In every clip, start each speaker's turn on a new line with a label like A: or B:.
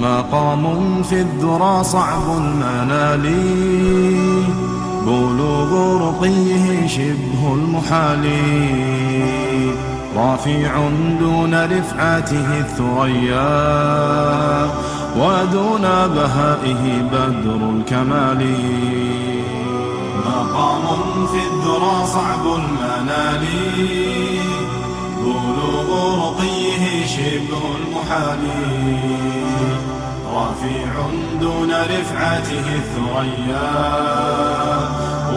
A: مقام في الذرى صعب المنال، بلوغ رقيه شبه المحال، رافع دون رفعته الثريا، ودون بهائه بدر الكمال. مقام في الذرى صعب المنال، بلوغ رقيه شبه المحال، رافع دون رفعته الثريا،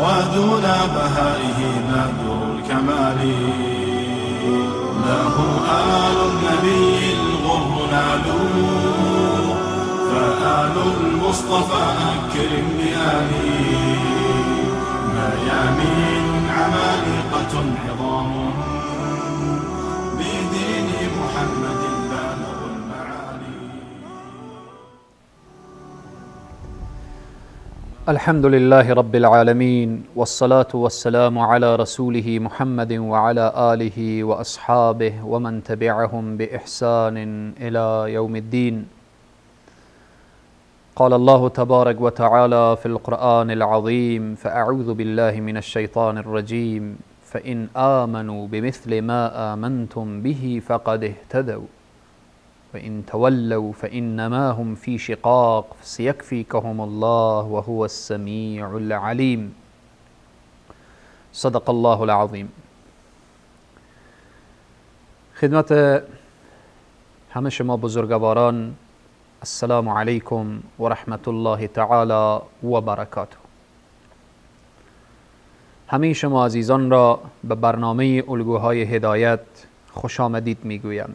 A: ودون بهائه بدر الكمال. له آل النبي الغر نالوا، فآل المصطفى أكرم بآله، ميامين عمالقة عظام، بدين محمد بالغ المعالي.
B: الحمد لله رب العالمين، والصلاة والسلام على رسوله محمد وعلى آله وأصحابه ومن تبعهم بإحسان إلى يوم الدين. قال الله تبارك وتعالى في القرآن العظيم: فأعوذ بالله من الشيطان الرجيم، فإن آمنوا بمثل ما آمنتم به فقد اهتدوا وإن تولوا فإنما هم في شقاق سيكفيكهم الله وهو السميع العليم. صدق الله العظیم. خدمت همه شما بزرگواران السلام علیکم و رحمت الله تعالی و برکاته. همه شما عزیزان را به برنامه الگوهای هدایت خوش آمدید میگویم.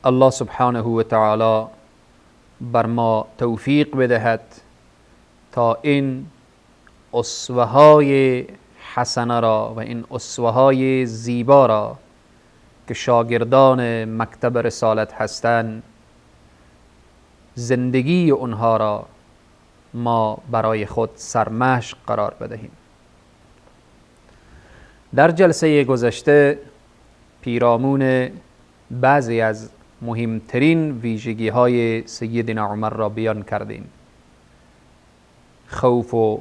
B: الله سبحانه و تعالی بر ما توفیق بدهد تا این اسوه های حسنه را و این اسوه های زیبا را که شاگردان مکتب رسالت هستند، زندگی اونها را ما برای خود سرمشق قرار بدهیم. در جلسه گذشته پیرامون بعضی از مهمترین ویژگی های سیدنا عمر را بیان کردیم. خوف و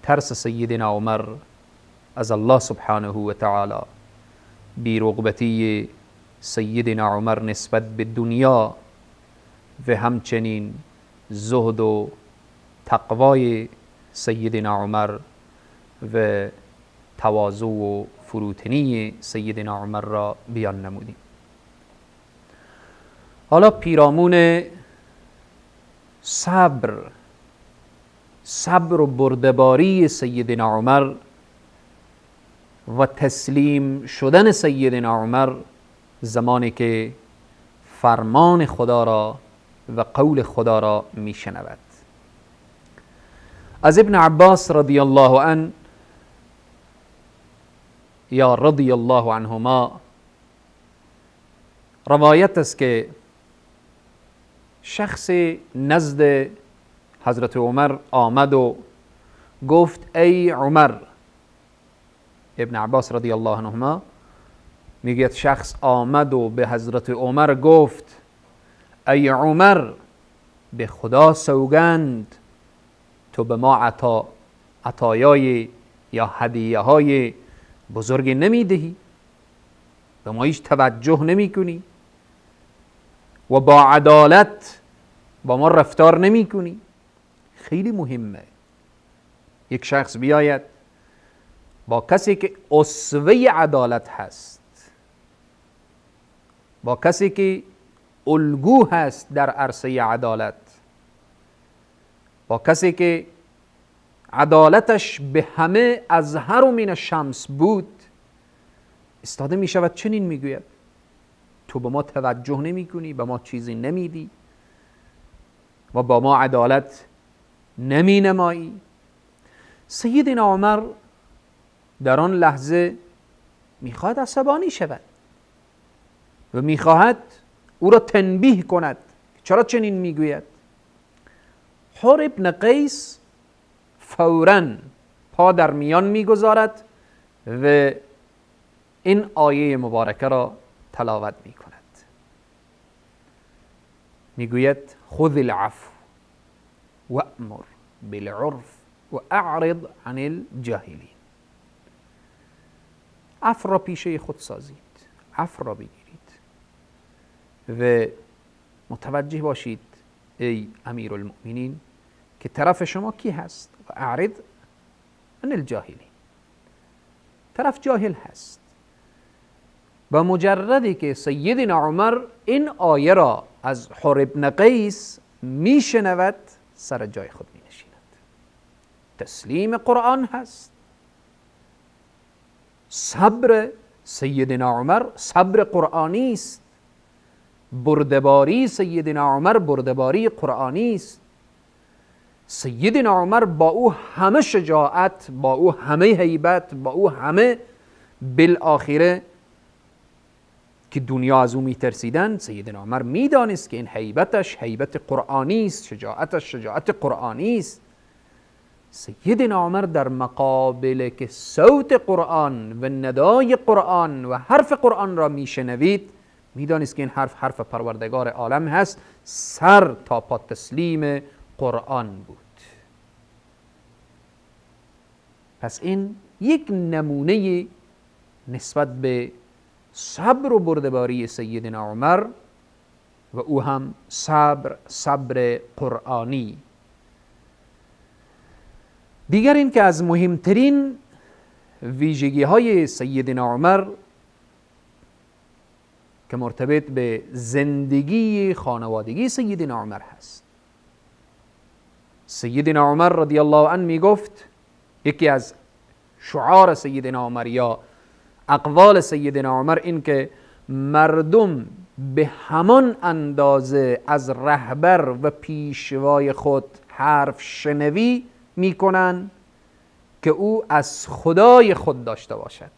B: ترس سیدنا عمر از الله سبحانه و تعالی، بی‌رغبتی سیدنا عمر نسبت به دنیا و همچنین زهد و تقوای سیدنا عمر و تواضع و فروتنی سیدنا عمر را بیان نمودیم. حالا پیرامون صبر و بردباری سیدنا عمر و تسلیم شدن سیدنا عمر زمانی که فرمان خدا را و قول خدا را میشنود. از ابن عباس رضی الله عنه یا رضی الله عنهما روایت است که شخص نزد حضرت عمر آمد و گفت: ای عمر. ابن عباس رضی الله عنهما میگه شخص آمد و به حضرت عمر گفت: ای عمر، به خدا سوگند تو به ما عطایای یا هدیه های بزرگ نمیدهی، به ما هیچ توجه نمی کنی و با عدالت با ما رفتار نمی کنی. خیلی مهمه یک شخص بیاید با کسی که اسوه عدالت هست، با کسی که الگو هست در عرصه عدالت، با کسی که عدالتش به همه ازهر من الشمس بود، استاده می شود چنین می گوید: تو به ما توجه نمی کنی، به ما چیزی نمیدی و با ما عدالت نمی نمایی. سیدنا عمر در آن لحظه میخواهد عصبانی شود و میخواهد او را تنبیه کند چرا چنین میگوید. حر ابن قیس فوراً پا در میان میگذارد و این آیه مبارکه را تلاوت میکند: میگوید خذ العفو وأمر بالعرف و اعرض عن الجاهلین. عفو را پیشه خود سازید، عفو را بگیرید و متوجه باشید ای امیرالمؤمنین که طرف شما کی هست. و اعرض عن الجاهلین، طرف جاهل هست. با مجردی که سیدنا عمر این آیه را از حر بن قیس میشنود سر جای خود می نشیند. تسلیم قرآن هست. صبر سیدنا عمر صبر قرآنی است. بردباری سیدنا عمر بردباری قرآنی است. سیدنا عمر با او همه شجاعت، با او همه هیبت، با او همه بالآخره که دنیا از او میترسیدن، سیدنا عمر میدانست که این هیبتش هیبت قرآنی است، شجاعتش شجاعت قرآنی است. سیدنا عمر در مقابل که صوت قرآن و ندای قرآن و حرف قرآن را میشنوید، میدانست که این حرف حرف پروردگار عالم هست. سر تا پا تسلیم قرآن بود. پس این یک نمونه نسبت به صبر و بردباری سیدنا عمر و او هم صبر قرآنی. دیگر این که از مهمترین ویژگی های سیدنا عمر که مرتبط به زندگی خانوادگی سیدنا عمر هست. سیدنا عمر رضی الله عنه می گفت، یکی از شعار سیدنا عمر یا اقوال سیدنا عمر این که مردم به همان اندازه از رهبر و پیشوای خود حرف شنوی میکنن که او از خدای خود داشته باشد.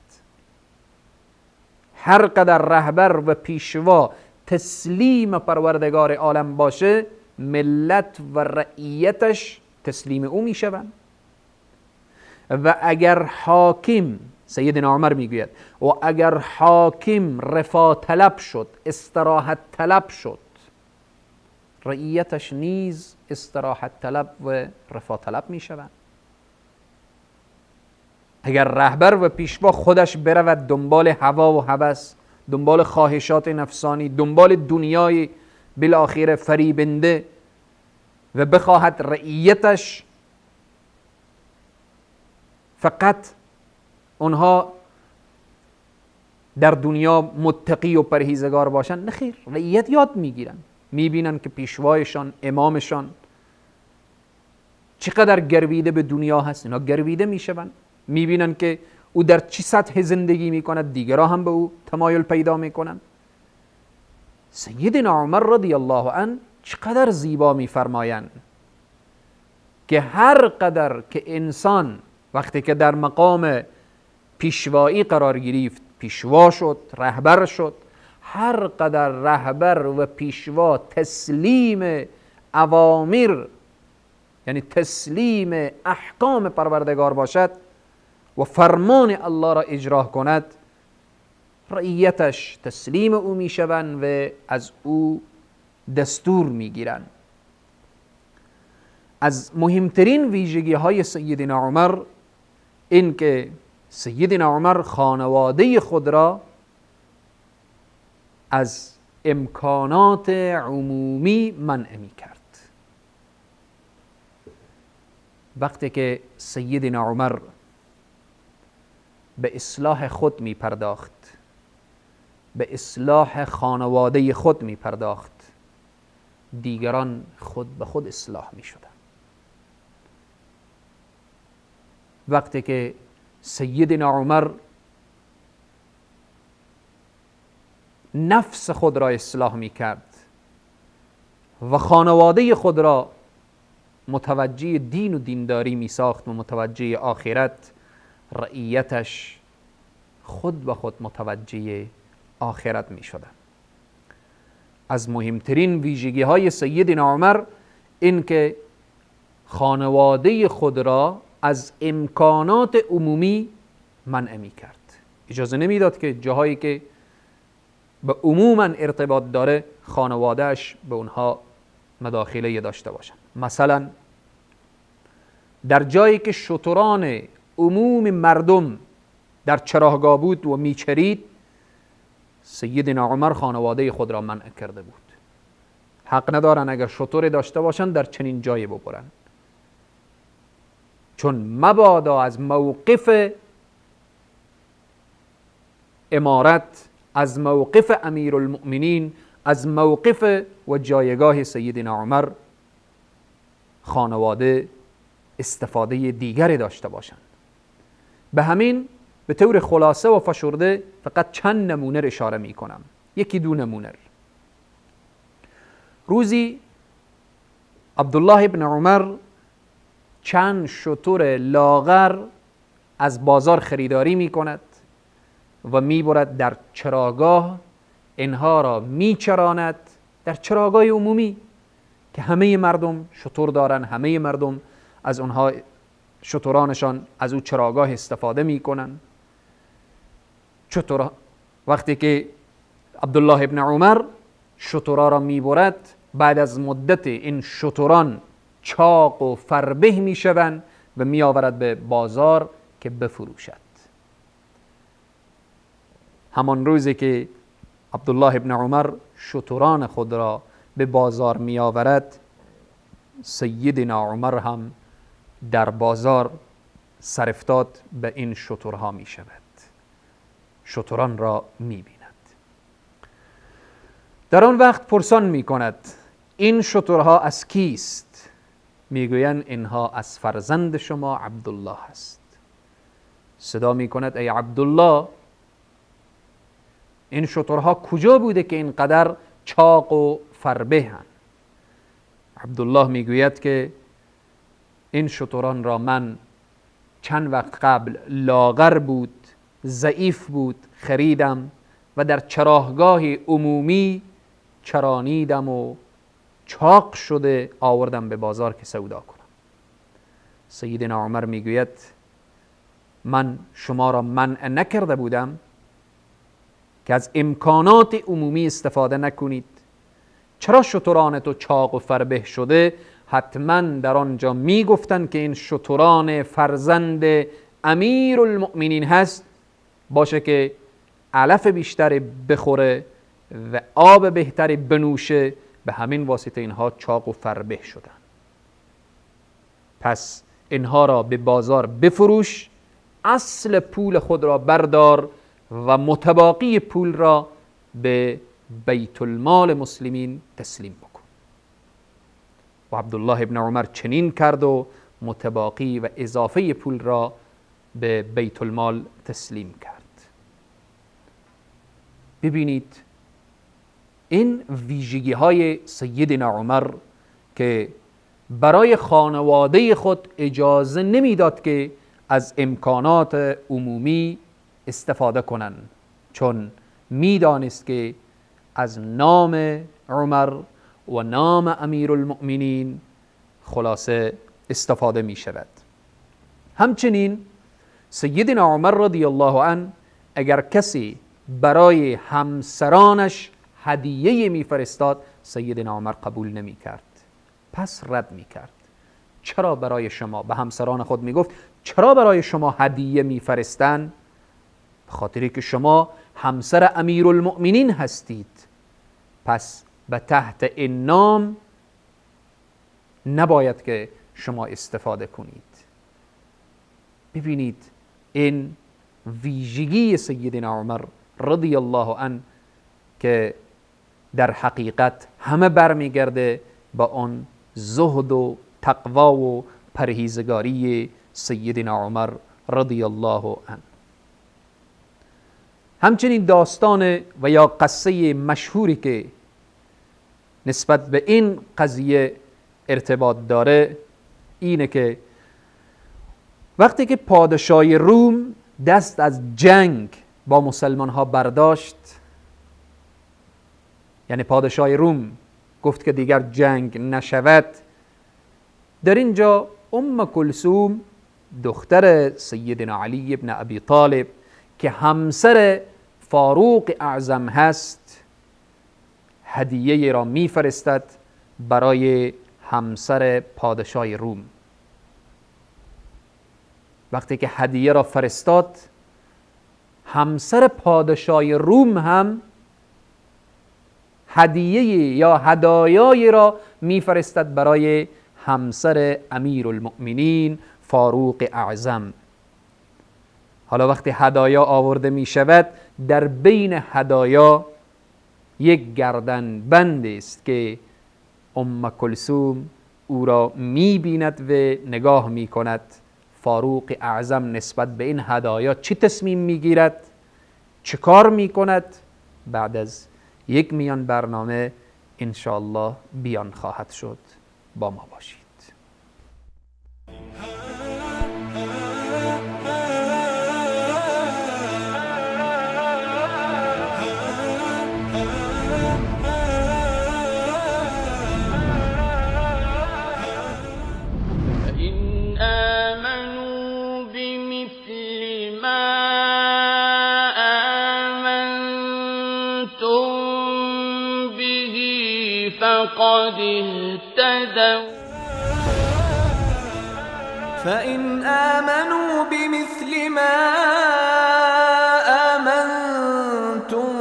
B: هر قدر رهبر و پیشوا تسلیم پروردگار عالم باشه، ملت و رعیتش تسلیم او میشوند. و اگر حاکم، سیدنا عمر میگوید، و اگر حاکم رفاه طلب شد، استراحت طلب شد، رعیتش نیز استراحت طلب و رفاه طلب میشوند. اگر رهبر و پیشوا خودش برود دنبال هوا و هوس، دنبال خواهشات نفسانی، دنبال دنیای بالاخره فریبنده و بخواهد رعیتش فقط اونها در دنیا متقی و پرهیزگار باشن، نخیر، رعیت یاد میگیرن، میبینن که پیشوایشان، امامشان چقدر گرویده به دنیا هست، اینا گرویده میشون. میبینن که او در چی سطح زندگی میکند، دیگرها هم به او تمایل پیدا میکنن. سیدنا عمر رضی الله عنه چقدر زیبا میفرمایند که هر قدر که انسان وقتی که در مقام پیشوایی قرار گرفت، پیشوا شد، رهبر شد، هر قدر رهبر و پیشوا تسلیم اوامر، یعنی تسلیم احکام پروردگار باشد و فرمان الله را اجرا کند، رعیتش تسلیم او میشوند و از او دستور میگیرند. از مهمترین ویژگی های سیدنا عمر این که سیدنا عمر خانواده خود را از امکانات عمومی منع می کرد. وقتی که سیدنا عمر به اصلاح خود می پرداخت، به اصلاح خانواده خود می پرداخت، دیگران خود به خود اصلاح می شدند. وقتی که سیدنا عمر نفس خود را اصلاح می کرد و خانواده خود را متوجه دین و دینداری می ساخت و متوجه آخرت، رعیتش خود به خود متوجه آخرت می شدند. از مهمترین ویژگی های سیدنا عمر این که خانواده خود را از امکانات عمومی منع می کرد. اجازه نمیداد که جاهایی که به عموما ارتباط داره خانوادهش به اونها مداخله داشته باشند. مثلا در جایی که شتران عموم مردم در چراگاه بود و میچرید، سیدنا عمر خانواده خود را منع کرده بود. حق ندارن اگر شتر داشته باشند در چنین جایی ببرن، چون مبادا از موقف امارت، از موقف امیرالمؤمنین، از موقف و جایگاه سیدنا عمر خانواده استفاده دیگری داشته باشند. به همین به طور خلاصه و فشرده فقط چند نمونه اشاره می کنم. یکی دو نمونه. روزی عبدالله ابن عمر چند شتر لاغر از بازار خریداری می کند و می برد در چراگاه، اینها را می چراند در چراگاه عمومی که همه مردم شتر دارن، همه مردم از اونها شترانشان از او چراگاه استفاده می کنن. وقتی که عبدالله ابن عمر شترها را می برد، بعد از مدت این شتران چاق و فربه می شوند و می آورد به بازار که بفروشد. همان روزی که عبدالله ابن عمر شتران خود را به بازار می آورد، سیدنا عمر هم در بازار سرفتاد به این شترها می شود، شتران را می بیند. در آن وقت پرسان می کند این شترها از کیست؟ می گویند اینها از فرزند شما عبدالله است. صدا می کند ای عبدالله، این شترها کجا بوده که اینقدر چاق و فربه هستند؟ عبدالله می گوید که این شتران را من چند وقت قبل لاغر بود، ضعیف بود، خریدم و در چراگاه عمومی چرانیدم و چاق شده آوردم به بازار که سودا کنم. سیدنا عمر میگوید من شما را منع نکرده بودم که از امکانات عمومی استفاده نکنید؟ چرا شتران تو چاق و فربه شده؟ حتما در آنجا میگفتن که این شتران فرزند امیرالمؤمنین هست، باشه که علف بیشتری بخوره و آب بهتری بنوشه، به همین واسطه اینها چاق و فربه شدن. پس اینها را به بازار بفروش، اصل پول خود را بردار و متباقی پول را به بیت المال مسلمین تسلیم بکن. و عبدالله ابن عمر چنین کرد و متباقی و اضافه پول را به بیت المال تسلیم کرد. ببینید این ویژگی های سیدنا عمر که برای خانواده خود اجازه نمیداد که از امکانات عمومی استفاده کنند، چون میدانست که از نام عمر و نام امیرالمؤمنین خلاصه استفاده می شود. همچنین سیدنا عمر رضی الله عنه اگر کسی برای همسرانش هدیه میفرستاد، سیدنا عمر قبول نمی کرد، پس رد می کرد. چرا برای شما، به همسران خود می گفت چرا برای شما هدیه میفرستند؟ به خاطری که شما همسر امیرالمؤمنین هستید، پس به تحت این نام نباید که شما استفاده کنید. ببینید این ویژگی سیدنا عمر رضی الله عنه که در حقیقت همه برمیگرده با آن زهد و تقوا و پرهیزگاری سیدنا عمر رضی الله عنه. همچنین داستان و یا قصه مشهوری که نسبت به این قضیه ارتباط داره اینه که وقتی که پادشاه روم دست از جنگ با مسلمان ها برداشت، یعنی پادشاه روم گفت که دیگر جنگ نشود، در اینجا ام کلثوم دختر سیدنا علی ابن ابی طالب که همسر فاروق اعظم هست هدیه را میفرستد برای همسر پادشاه روم. وقتی که هدیه را فرستاد، همسر پادشاه روم هم هدیه یا هدایایی را میفرستد برای همسر امیرالمؤمنین فاروق اعظم. حالا وقتی هدایا آورده می شود، در بین هدایا یک گردن بند است که ام کلثوم او را می بیند و نگاه می کند فاروق اعظم نسبت به این هدایا چه تصمیم می گیرد، چه کار می کند. بعد از یک میان برنامه انشاءالله بیان خواهد شد. با ما باشید.
C: فقد اهتدوا فإن آمنوا بمثل ما آمنتم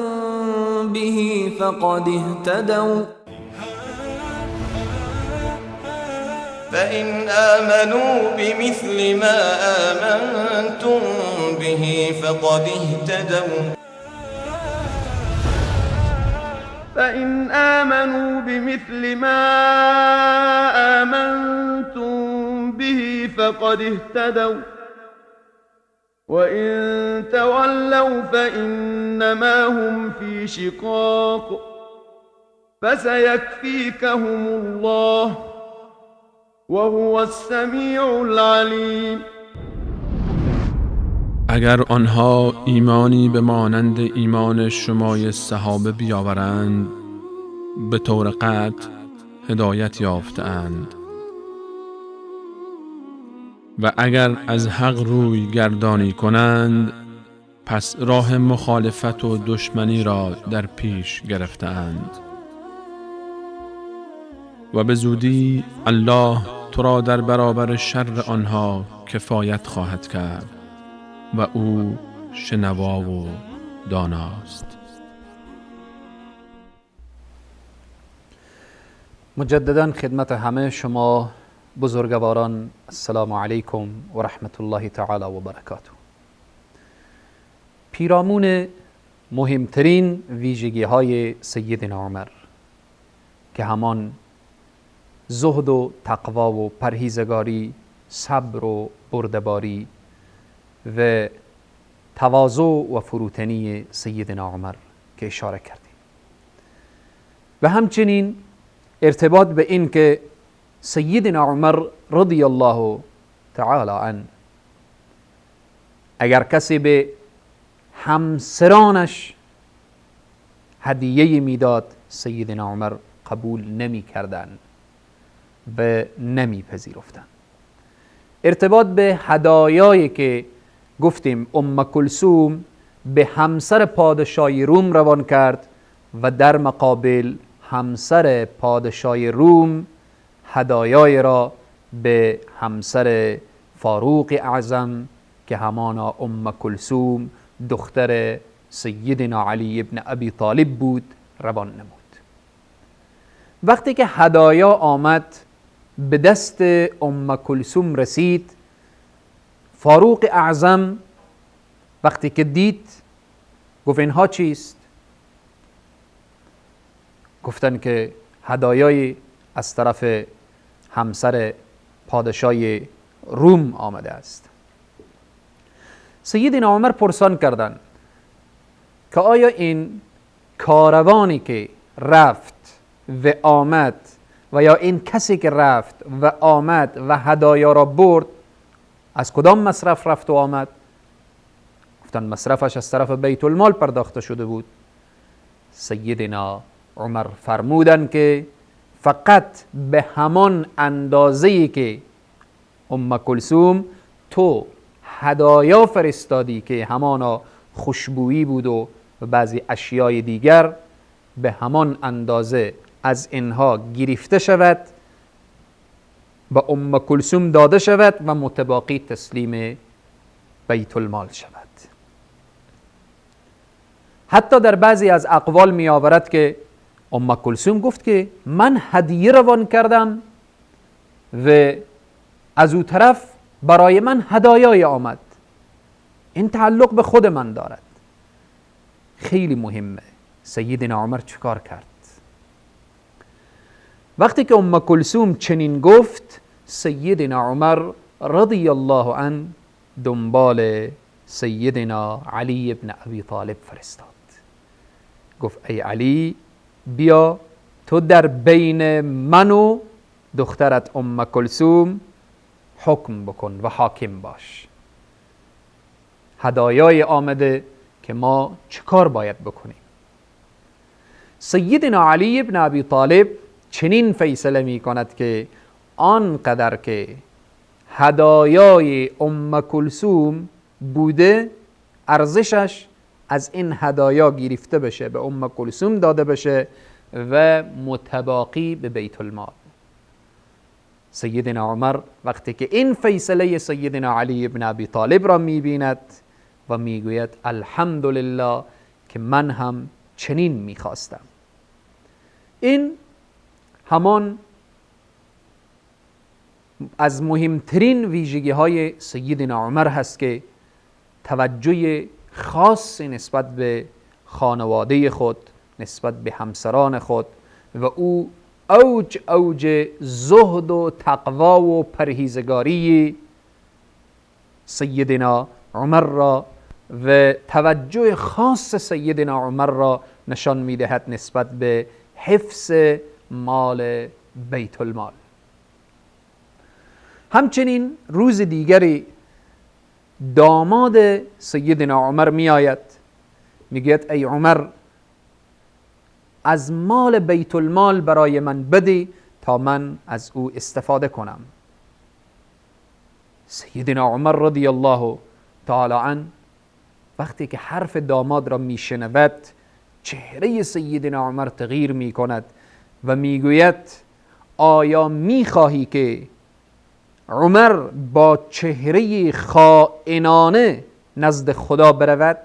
C: به فقد اهتدوا
D: فإن آمنوا بمثل ما آمنتم به فقد اهتدوا
E: فإن آمنوا بمثل ما آمنتم به فقد اهتدوا وإن تولوا فإنما هم في شقاق فسيكفيكهم الله وهو السميع العليم.
F: اگر آنها ایمانی به مانند ایمان شمای صحابه بیاورند، به طور قطع هدایت یافتند، و اگر از حق روی گردانی کنند، پس راه مخالفت و دشمنی را در پیش گرفتند. و به زودی الله تو را در برابر شر آنها کفایت خواهد کرد و او شنوا و داناست.
B: مجددا خدمت همه شما بزرگواران السلام علیکم و رحمت الله تعالی و برکاته. پیرامون مهمترین ویژگی های سیدنا عمر که همان زهد و تقوا و پرهیزگاری، صبر و بردباری و تواضع و فروتنی سیدنا عمر که اشاره کردیم، و همچنین ارتباط به این که سیدنا عمر رضی الله تعالی عنه اگر کسی به همسرانش هدیه میداد، سیدنا عمر قبول نمی کردن و نمی پذیرفتن. ارتباط به هدایایی که گفتیم ام کلثوم به همسر پادشاه روم روان کرد و در مقابل همسر پادشاه روم هدایای را به همسر فاروق اعظم که همانا ام کلثوم دختر سیدنا علی ابن ابی طالب بود روان نمود. وقتی که هدایا آمد به دست ام کلثوم رسید، فاروق اعظم وقتی که دید گفت اینها چیست؟ گفتن که هدایایی از طرف همسر پادشاه روم آمده است. سیدنا عمر پرسان کردند که آیا این کاروانی که رفت و آمد و یا این کسی که رفت و آمد و هدایا را برد از کدام مصرف رفت و آمد؟ گفتن مصرفش از طرف بیت المال پرداخته شده بود. سیدنا عمر فرمودن که فقط به همان اندازه‌ای که ام کلثوم تو هدایا فرستادی که همانا خوشبویی بود و بعضی اشیای دیگر، به همان اندازه از اینها گرفته شود، به ام کلثوم داده شود و متباقی تسلیم بیت المال شود. حتی در بعضی از اقوال می آورد که ام کلثوم گفت که من هدیه روان کردم و از او طرف برای من هدایای آمد، این تعلق به خود من دارد. خیلی مهمه سیدنا عمر چیکار کرد؟ وقتی که ام کلثوم چنین گفت، سیدنا عمر رضی الله عنه دنبال سیدنا علی ابن ابی طالب فرستاد. گفت ای علی، بیا تو در بین من و دخترت ام کلثوم حکم بکن و حاکم باش. هدایای آمده که ما چه کار باید بکنیم. سیدنا علی ابن ابی طالب چنین فیصله می کند که آنقدر که هدایای ام کلثوم بوده، ارزشش از این هدایا گرفته بشه، به ام کلثوم داده بشه و متباقی به بیت المال. سیدنا عمر وقتی که این فیصله سیدنا علی ابن ابی طالب را میبیند و میگوید الحمدلله که من هم چنین میخواستم. این همان از مهمترین ویژگی های سیدنا عمر هست که توجه خاص نسبت به خانواده خود، نسبت به همسران خود و او اوج زهد و تقوا و پرهیزگاری سیدنا عمر را و توجه خاص سیدنا عمر را نشان میدهد نسبت به حفظ مال بیت المال. همچنین روز دیگری داماد سیدنا عمر می آید، میگوید ای عمر، از مال بیت المال برای من بدی تا من از او استفاده کنم. سیدنا عمر رضی الله تعالی عنه وقتی که حرف داماد را میشنود، چهره سیدنا عمر تغییر می کند و میگوید آیا میخواهی که عمر با چهره خائنانه نزد خدا برود؟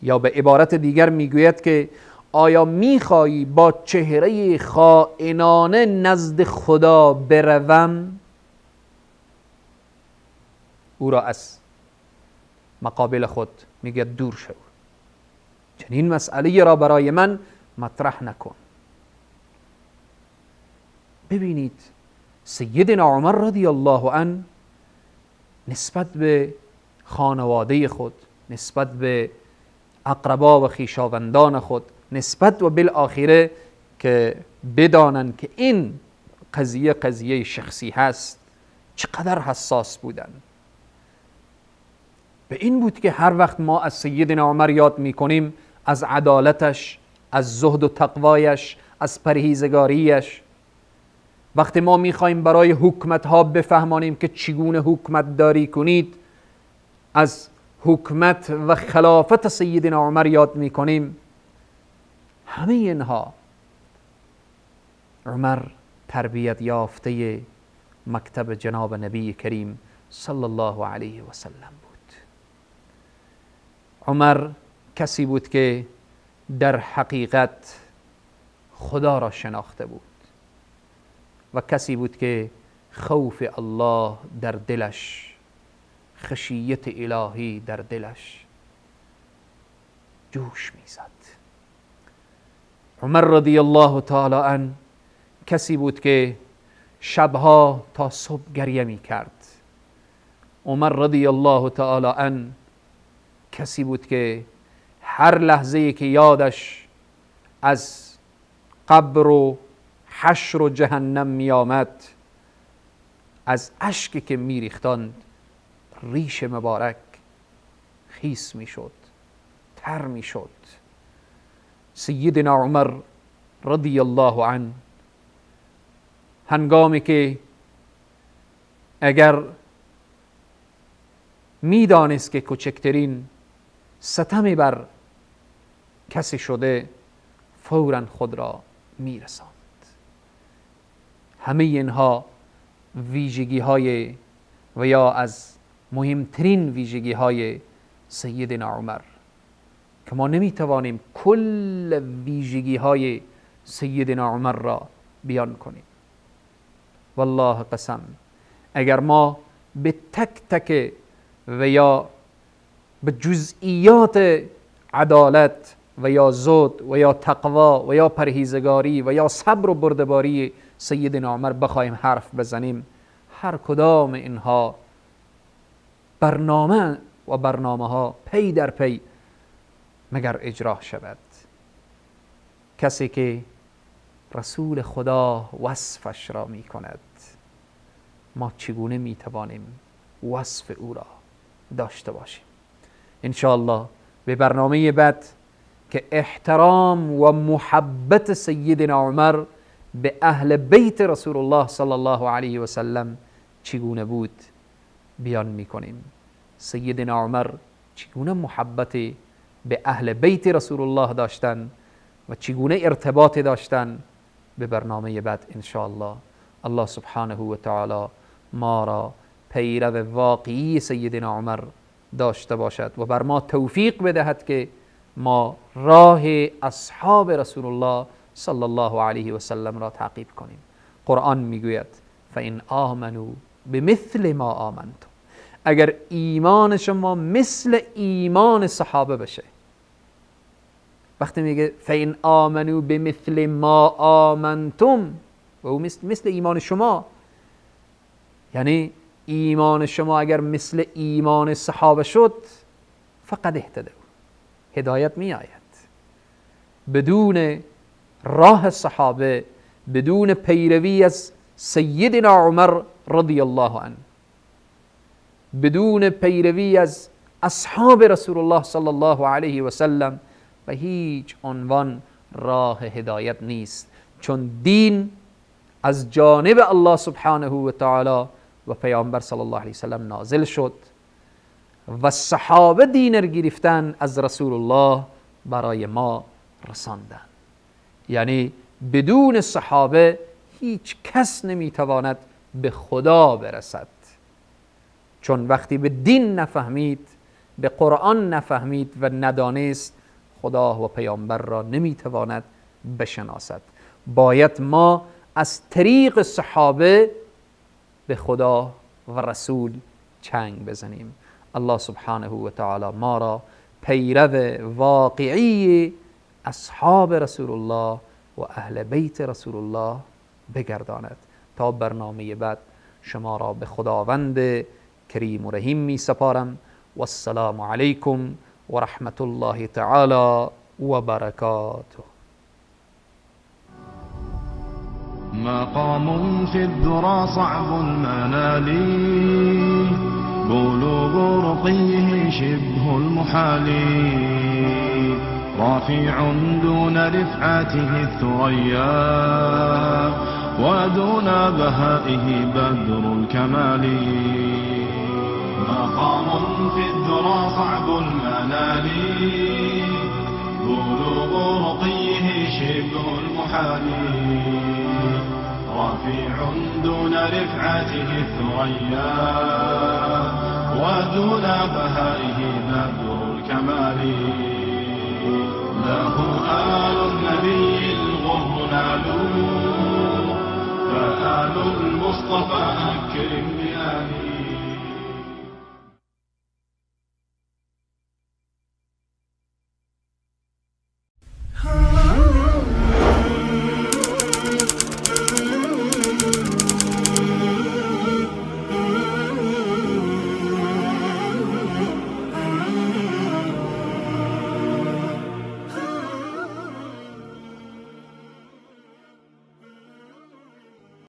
B: یا به عبارت دیگر میگوید که آیا میخواهی با چهره خائنانه نزد خدا بروم؟ او را از مقابل خود میگه دور شو، چنین مسئله را برای من مطرح نکن. ببینید سیدنا عمر رضی الله عنه نسبت به خانواده خود، نسبت به اقربا و خویشاوندان خود، نسبت و بالآخره که بدانند که این قضیه شخصی هست، چقدر حساس بودن. به این بود که هر وقت ما از سیدنا عمر یاد میکنیم، از عدالتش، از زهد و تقوایش، از پرهیزگاریش، وقتی ما میخوایم برای حکمت ها بفهمانیم که چگونه حکمت داری کنید، از حکمت و خلافت سیدنا عمر یاد میکنیم. همه اینها عمر تربیت یافته مکتب جناب نبی کریم صلی الله علیه و سلم بود. عمر کسی بود که در حقیقت خدا را شناخته بود و کسی بود که خوف الله در دلش، خشیت الهی در دلش جوش میزد. عمر رضی الله تعالی عنه کسی بود که شبها تا صبح گریه می کرد. عمر رضی الله تعالی عنه کسی بود که هر لحظه که یادش از قبر و حشر و جهنم می آمد، از اشکی که می ریختند ریش مبارک خیس می شد، تر می شد. سیدنا عمر رضی الله عنه هنگامی که اگر می دانست که کوچکترین ستمی بر کسی شده، فوراً خود را میرساند. همه اینها ویژگی های و یا از مهمترین ویژگی های سیدنا عمر که ما نمیتوانیم کل ویژگی های سیدنا عمر را بیان کنیم. والله قسم اگر ما به تک تک و یا به جزئیات عدالت و یا زهد و یا تقوا و یا پرهیزگاری و یا صبر و بردباری سیدنا عمر بخوایم حرف بزنیم، هر کدام اینها برنامه ها پی در پی مگر اجرا شود. کسی که رسول خدا وصفش را می کند، ما چگونه می توانیم وصف او را داشته باشیم؟ انشاءالله به برنامه بعد که احترام و محبت سیدنا عمر به اهل بیت رسول الله صلی الله علیه و سلم چگونه بود بیان میکنیم. سیدنا عمر چگونه محبت به اهل بیت رسول الله داشتن و چگونه ارتباط داشتن به برنامه بعد انشاءالله. الله سبحانه و تعالی ما را پیرو واقعی سیدنا عمر داشته باشد و بر ما توفیق بدهد که ما راه اصحاب رسول الله صلی الله علیه و سلم را تعقیب کنیم. قرآن میگوید فإن آمنوا بمثل ما آمنتم، اگر ایمان شما مثل ایمان صحابه بشه. وقتی میگه فإن آمنوا بمثل ما آمنتم و او مثل ایمان شما، یعنی ایمان شما اگر مثل ایمان صحابه شد فقد اهتدوا، هدایت می آید. بدون راه صحابه، بدون پیروی از سیدنا عمر رضی الله عنه، بدون پیروی از اصحاب رسول الله صلی الله علیه و سلم به هیچ عنوان راه هدایت نیست، چون دین از جانب الله سبحانه و تعالی و پیامبر صلی الله علیه و سلم نازل شد و صحابه دین را گرفتن از رسول الله برای ما رساندن. یعنی بدون صحابه هیچ کس نمیتواند به خدا برسد، چون وقتی به دین نفهمید، به قرآن نفهمید و ندانست، خدا و پیامبر را نمیتواند بشناسد. باید ما از طریق صحابه به خدا و رسول چنگ بزنیم. الله سبحانه و تعالی ما را پیرو واقعی اصحاب رسول الله و اهل بیت رسول الله بگرداند. تا برنامه بعد شما را به خداوند کریم و رحیم می سپارم. والسلام علیکم و رحمت الله تعالی و برکاته.
A: مقام في الذرى صعب المنال، بلوغ رقيه شبه المحال، رافع دون رفعته الثريا، ودون بهائه بدر الكمال. مقام في الذرى صعب المنال، بلوغ رقيه شبه المحال، رفيع دون رفعته الثريا، ودون بهائه بدر الكمال. له آل النبي الغر نالوا، فآل المصطفى أكرم بآله.